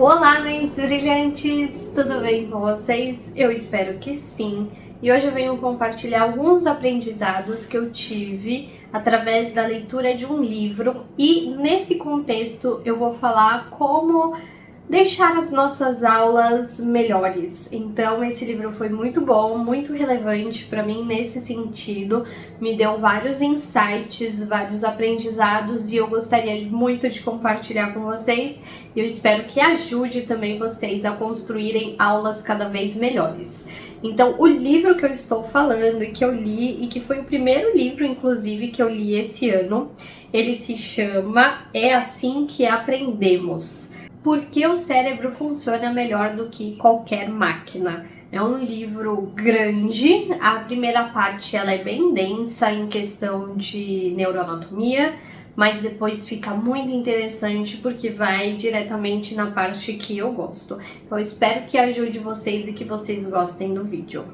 Olá, mentes brilhantes! Tudo bem com vocês? Eu espero que sim. E hoje eu venho compartilhar alguns aprendizados que eu tive através da leitura de um livro. E nesse contexto eu vou falar como deixar as nossas aulas melhores. Então esse livro foi muito bom, muito relevante para mim nesse sentido, me deu vários insights, vários aprendizados e eu gostaria muito de compartilhar com vocês. E eu espero que ajude também vocês a construírem aulas cada vez melhores. Então, o livro que eu estou falando e que eu li, e que foi o primeiro livro, inclusive, que eu li esse ano, ele se chama É Assim que Aprendemos. Porque o cérebro funciona melhor do que qualquer máquina. É um livro grande, a primeira parte ela é bem densa em questão de neuroanatomia, mas depois fica muito interessante porque vai diretamente na parte que eu gosto. Então eu espero que ajude vocês e que vocês gostem do vídeo.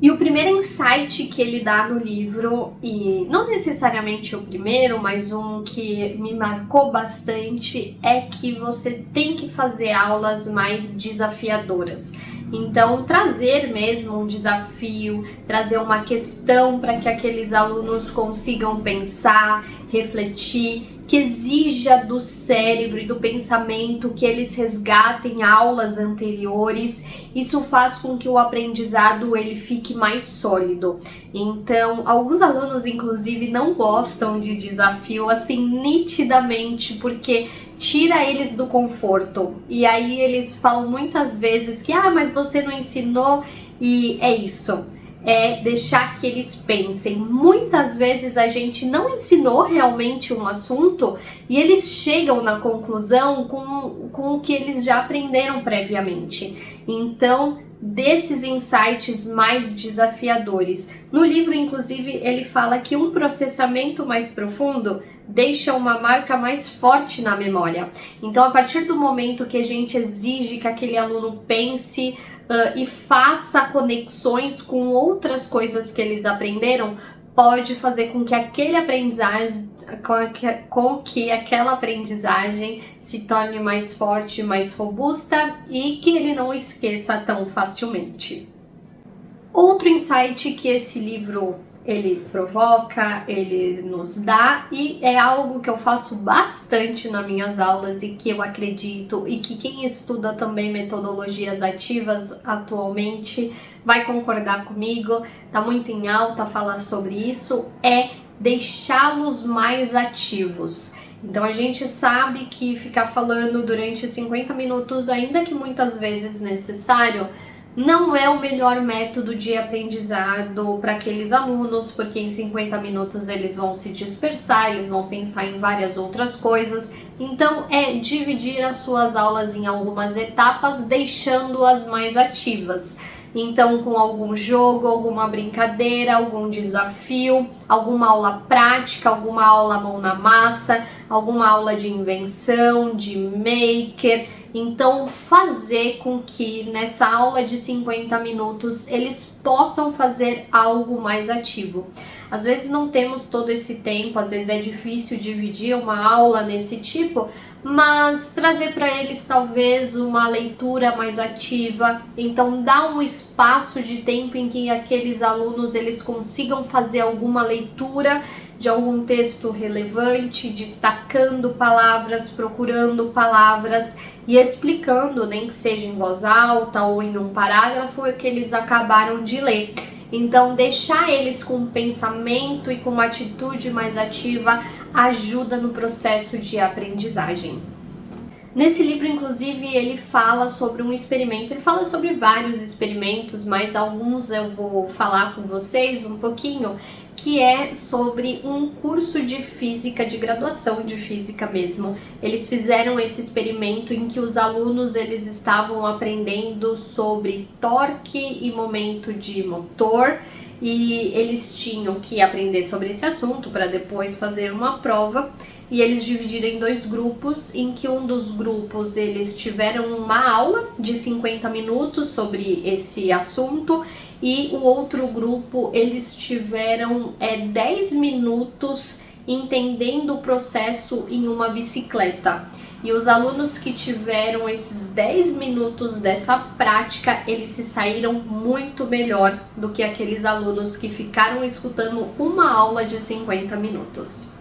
E o primeiro insight que ele dá no livro, e não necessariamente o primeiro, mas um que me marcou bastante, é que você tem que fazer aulas mais desafiadoras. Então, trazer mesmo um desafio, trazer uma questão para que aqueles alunos consigam pensar, refletir, que exija do cérebro e do pensamento que eles resgatem aulas anteriores. Isso faz com que o aprendizado ele fique mais sólido. Então, alguns alunos, inclusive, não gostam de desafio, assim, nitidamente, porque tira eles do conforto. E aí eles falam muitas vezes que, mas você não ensinou, e é isso. É deixar que eles pensem. Muitas vezes a gente não ensinou realmente um assunto e eles chegam na conclusão com o que eles já aprenderam previamente. Então, desses insights mais desafiadores. No livro, inclusive, ele fala que um processamento mais profundo deixa uma marca mais forte na memória. Então, a partir do momento que a gente exige que aquele aluno pense e faça conexões com outras coisas que eles aprenderam, pode fazer com que aquele aprendizagem, com que aquela aprendizagem se torne mais forte, mais robusta e que ele não esqueça tão facilmente. Outro insight que esse livro ele provoca, ele nos dá, e é algo que eu faço bastante nas minhas aulas e que eu acredito e que quem estuda também metodologias ativas atualmente vai concordar comigo, tá muito em alta falar sobre isso, é deixá-los mais ativos. Então a gente sabe que ficar falando durante 50 minutos, ainda que muitas vezes necessário, não é o melhor método de aprendizado para aqueles alunos, porque em 50 minutos eles vão se dispersar, eles vão pensar em várias outras coisas. Então é dividir as suas aulas em algumas etapas, deixando-as mais ativas. Então, com algum jogo, alguma brincadeira, algum desafio, alguma aula prática, alguma aula mão na massa, alguma aula de invenção, de maker. Então, fazer com que nessa aula de 50 minutos eles possam fazer algo mais ativo. Às vezes não temos todo esse tempo, às vezes é difícil dividir uma aula nesse tipo, mas trazer para eles talvez uma leitura mais ativa, então dá um espaço de tempo em que aqueles alunos eles consigam fazer alguma leitura de algum texto relevante, destacando palavras, procurando palavras e explicando, nem que seja em voz alta ou em um parágrafo, o que eles acabaram de ler. Então, deixar eles com um pensamento e com uma atitude mais ativa ajuda no processo de aprendizagem. Nesse livro, inclusive, ele fala sobre um experimento, ele fala sobre vários experimentos, mas alguns eu vou falar com vocês um pouquinho, que é sobre um curso de física, de graduação de física mesmo. Eles fizeram esse experimento em que os alunos eles estavam aprendendo sobre torque e momento de motor, e eles tinham que aprender sobre esse assunto para depois fazer uma prova. E eles dividiram em dois grupos, em que um dos grupos eles tiveram uma aula de 50 minutos sobre esse assunto e o outro grupo eles tiveram 10 minutos entendendo o processo em uma bicicleta. E os alunos que tiveram esses 10 minutos dessa prática, eles se saíram muito melhor do que aqueles alunos que ficaram escutando uma aula de 50 minutos.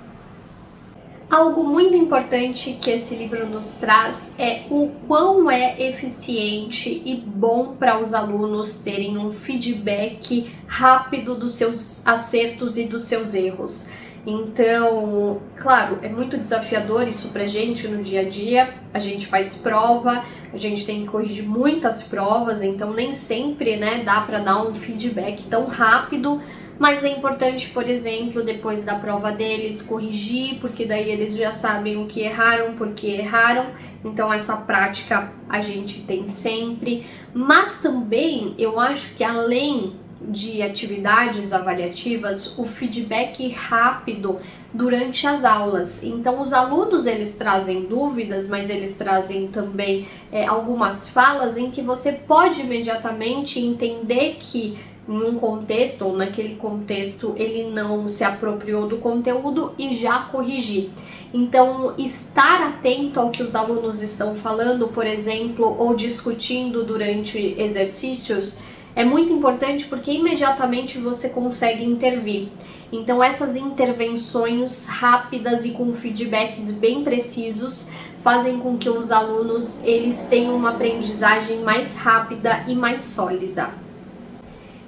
Algo muito importante que esse livro nos traz é o quão é eficiente e bom para os alunos terem um feedback rápido dos seus acertos e dos seus erros. Então, claro, é muito desafiador isso pra gente no dia a dia. A gente faz prova, a gente tem que corrigir muitas provas, então nem sempre, né, dá para dar um feedback tão rápido. Mas é importante, por exemplo, depois da prova deles, corrigir, porque daí eles já sabem o que erraram, porque erraram. Então essa prática a gente tem sempre. Mas também eu acho que além de atividades avaliativas, o feedback rápido durante as aulas. Então os alunos, eles trazem dúvidas, mas eles trazem também algumas falas em que você pode imediatamente entender que num contexto ou naquele contexto ele não se apropriou do conteúdo e já corrigir. Então, estar atento ao que os alunos estão falando, por exemplo, ou discutindo durante exercícios, é muito importante porque imediatamente você consegue intervir. Então essas intervenções rápidas e com feedbacks bem precisos fazem com que os alunos eles tenham uma aprendizagem mais rápida e mais sólida.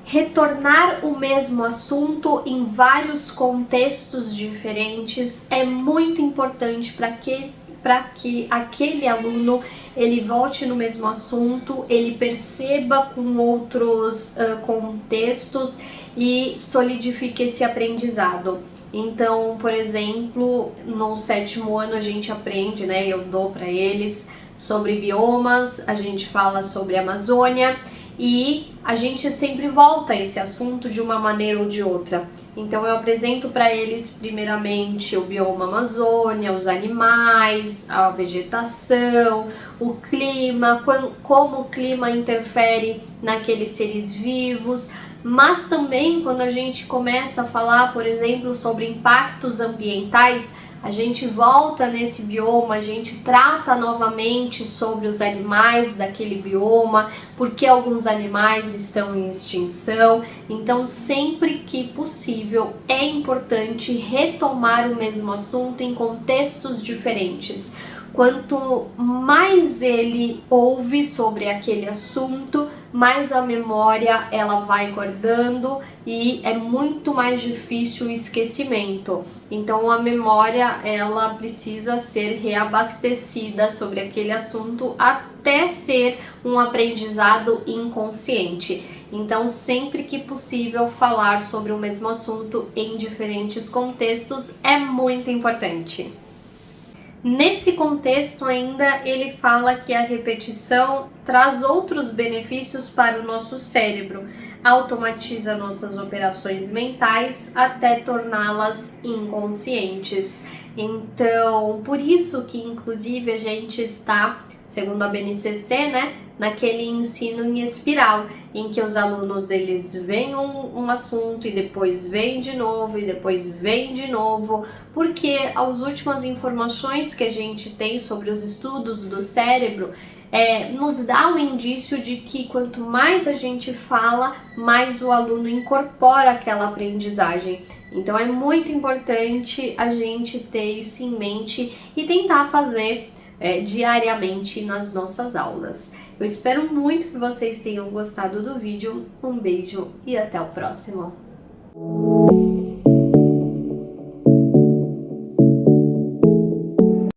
Retornar o mesmo assunto em vários contextos diferentes é muito importante para que aquele aluno ele volte no mesmo assunto, ele perceba com outros contextos e solidifique esse aprendizado. Então, por exemplo, no 7º ano a gente aprende, né, eu dou para eles sobre biomas, a gente fala sobre a Amazônia, e a gente sempre volta a esse assunto de uma maneira ou de outra. Então eu apresento para eles primeiramente o bioma Amazônia, os animais, a vegetação, o clima, como o clima interfere naqueles seres vivos, mas também quando a gente começa a falar, por exemplo, sobre impactos ambientais, a gente volta nesse bioma, a gente trata novamente sobre os animais daquele bioma, porque alguns animais estão em extinção. Então, sempre que possível, é importante retomar o mesmo assunto em contextos diferentes. Quanto mais ele ouve sobre aquele assunto, mais a memória ela vai guardando e é muito mais difícil o esquecimento. Então a memória ela precisa ser reabastecida sobre aquele assunto até ser um aprendizado inconsciente. Então sempre que possível falar sobre o mesmo assunto em diferentes contextos é muito importante. Nesse contexto ainda ele fala que a repetição traz outros benefícios para o nosso cérebro, automatiza nossas operações mentais até torná-las inconscientes. Então, por isso que inclusive a gente está, segundo a BNCC, né, naquele ensino em espiral, em que os alunos eles veem um assunto e depois veem de novo e depois veem de novo, porque as últimas informações que a gente tem sobre os estudos do cérebro nos dá um indício de que quanto mais a gente fala, mais o aluno incorpora aquela aprendizagem. Então é muito importante a gente ter isso em mente e tentar fazer diariamente nas nossas aulas. Eu espero muito que vocês tenham gostado do vídeo. Um beijo e até o próximo!